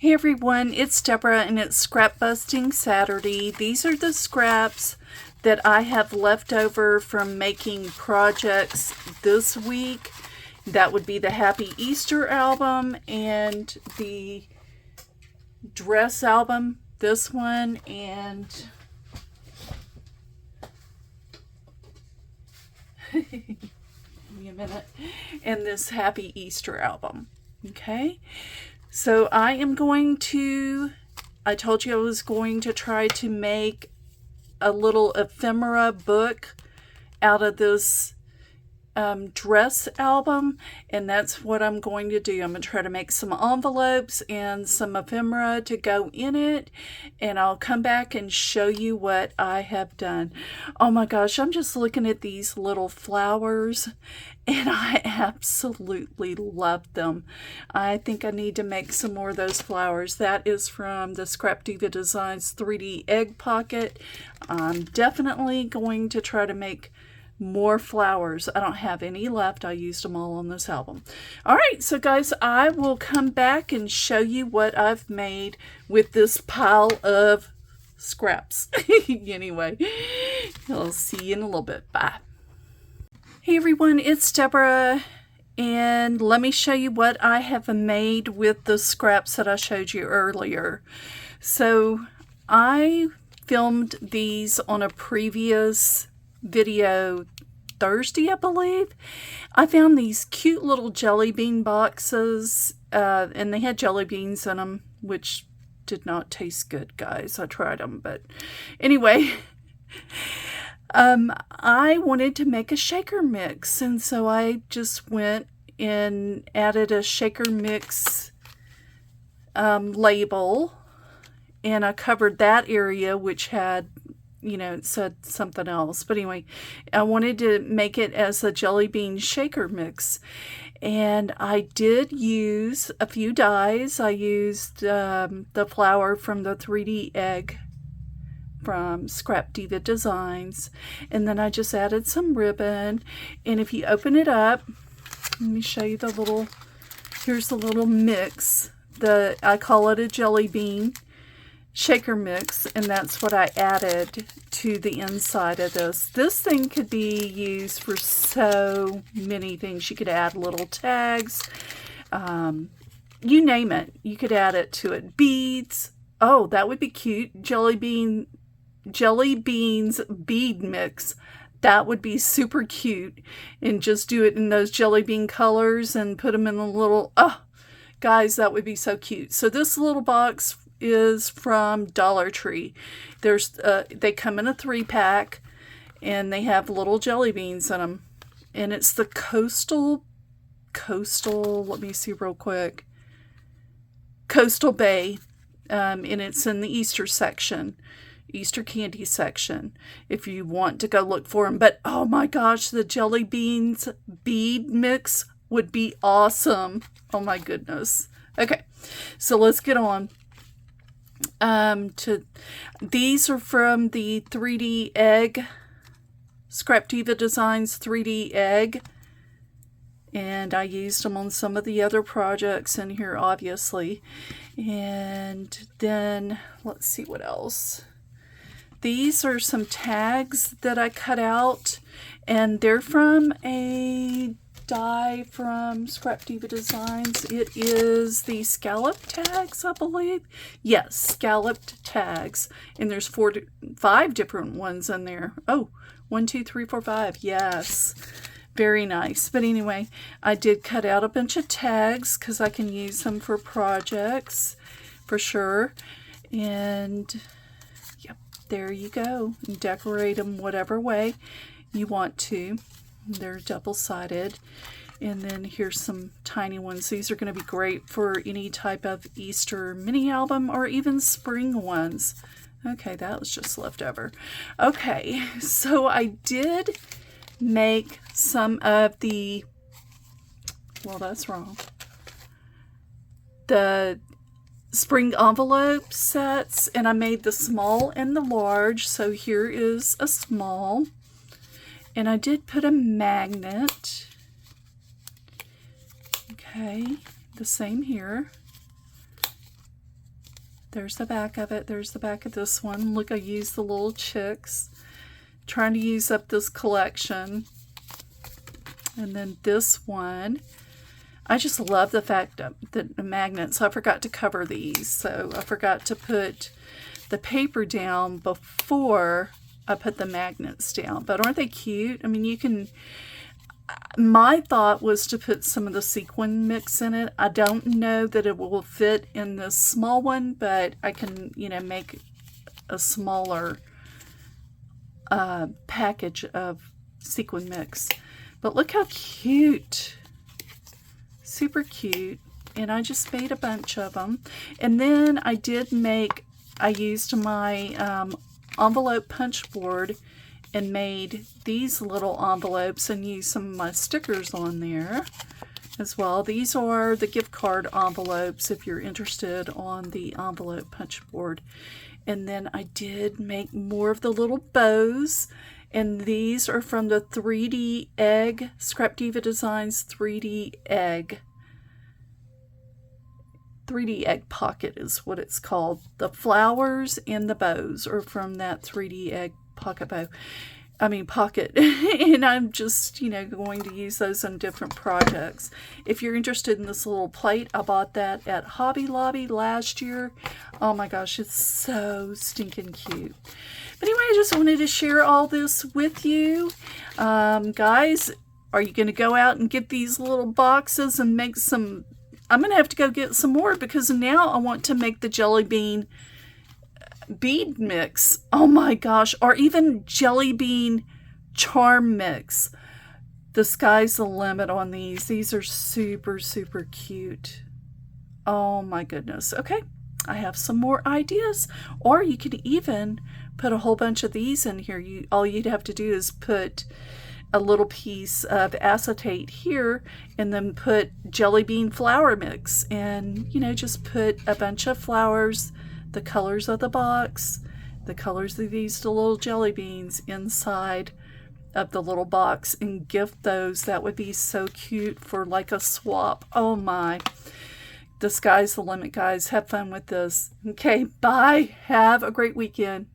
Hey everyone, it's Deborah and it's Scrap Busting Saturday. These are the scraps that I have left over from making projects this week. That would be the Happy Easter album and the dress album, this one, and give me a minute, and this Happy Easter album. Okay. So I told you I was going to try to make a little ephemera book out of this dress album, and that's what I'm going to do. I'm going to try to make some envelopes and some ephemera to go in it, and I'll come back and show you what I have done. Oh my gosh, I'm just looking at these little flowers and I absolutely love them. I think I need to make some more of those flowers. That is from the Scrap Diva Designs 3D Egg Pocket. I'm definitely going to try to make more flowers. I don't have any left. I used them all on this album. All right, so guys, I will come back and show you what I've made with this pile of scraps. Anyway, I'll see you in a little bit. Bye. Hey everyone, it's Deborah, and let me show you what I have made with the scraps that I showed you earlier. So I filmed these on a previous video Thursday, I believe. I found these cute little jelly bean boxes, and they had jelly beans in them, which did not taste good, guys. I tried them, but anyway. I wanted to make a shaker mix, and so I just went and added a shaker mix label, and I covered that area, which had, you know, it said something else. But anyway, I wanted to make it as a jelly bean shaker mix, and I did use a few dyes. I used the flower from the 3D egg from Scrap Diva Designs, and then I just added some ribbon. And if you open it up, let me show you here's the little mix. I call it a jelly bean shaker mix, and that's what I added to the inside of this. This thing could be used for so many things. You could add little tags, you name it, you could add it to it. Beads, oh, that would be cute. Jelly beans bead mix, that would be super cute, and just do it in those jelly bean colors and put them in a little, oh guys, that would be so cute. So this little box is from Dollar Tree. They come in a 3-pack, and they have little jelly beans in them, and it's the coastal, let me see real quick, Coastal Bay, and it's in the Easter candy section, if you want to go look for them. But oh my gosh, the jelly beans bead mix would be awesome. Oh my goodness. Okay, so let's get on to these. Are from the 3D egg, Scrap Diva Designs 3D egg, and I used them on some of the other projects in here, obviously. And then let's see what else. These are some tags that I cut out, and they're from a die from Scrap Diva Designs. It is the scalloped tags, I believe. Yes, scalloped tags. And there's 5 different ones in there. Oh, 1, 2, 3, 4, 5. Yes. Very nice. But anyway, I did cut out a bunch of tags because I can use them for projects for sure. And yep, there you go. You decorate them whatever way you want to. They're double-sided. And then here's some tiny ones. These are going to be great for any type of Easter mini album or even spring ones. Okay, that was just left over. Okay, so I did make some of the, well, that's wrong, the spring envelope sets, and I made the small and the large. So here is a small, and I did put a magnet. Okay, the same here. There's the back of it. There's the back of this one. Look, I used the little chicks. Trying to use up this collection. And then this one. I just love the fact that the magnets, I forgot to cover these. So I forgot to put the paper down before I put the magnets down. But aren't they cute? I mean, you can... My thought was to put some of the sequin mix in it. I don't know that it will fit in this small one, but I can, you know, make a smaller package of sequin mix. But look how cute. Super cute. And I just made a bunch of them. And then I used my envelope punch board and made these little envelopes and used some of my stickers on there as well. These are the gift card envelopes if you're interested on the envelope punch board. And then I did make more of the little bows, and these are from the 3D egg, Scrap Diva Designs 3D egg. 3D egg pocket is what it's called. The flowers and the bows are from that 3D egg pocket bow. Pocket. And I'm just, you know, going to use those on different projects. If you're interested in this little plate, I bought that at Hobby Lobby last year. Oh my gosh, it's so stinking cute. But anyway, I just wanted to share all this with you. Guys, are you going to go out and get these little boxes and make some... I'm going to have to go get some more because now I want to make the jelly bean bead mix. Oh my gosh. Or even jelly bean charm mix. The sky's the limit on these. These are super, super cute. Oh my goodness. Okay. I have some more ideas. Or you could even put a whole bunch of these in here. All you'd have to do is put a little piece of acetate here and then put jelly bean flower mix and, you know, just put a bunch of flowers, the colors of the box, the colors of these little jelly beans inside of the little box and gift those. That would be so cute for like a swap. Oh my. The sky's the limit, guys. Have fun with this. Okay, bye. Have a great weekend.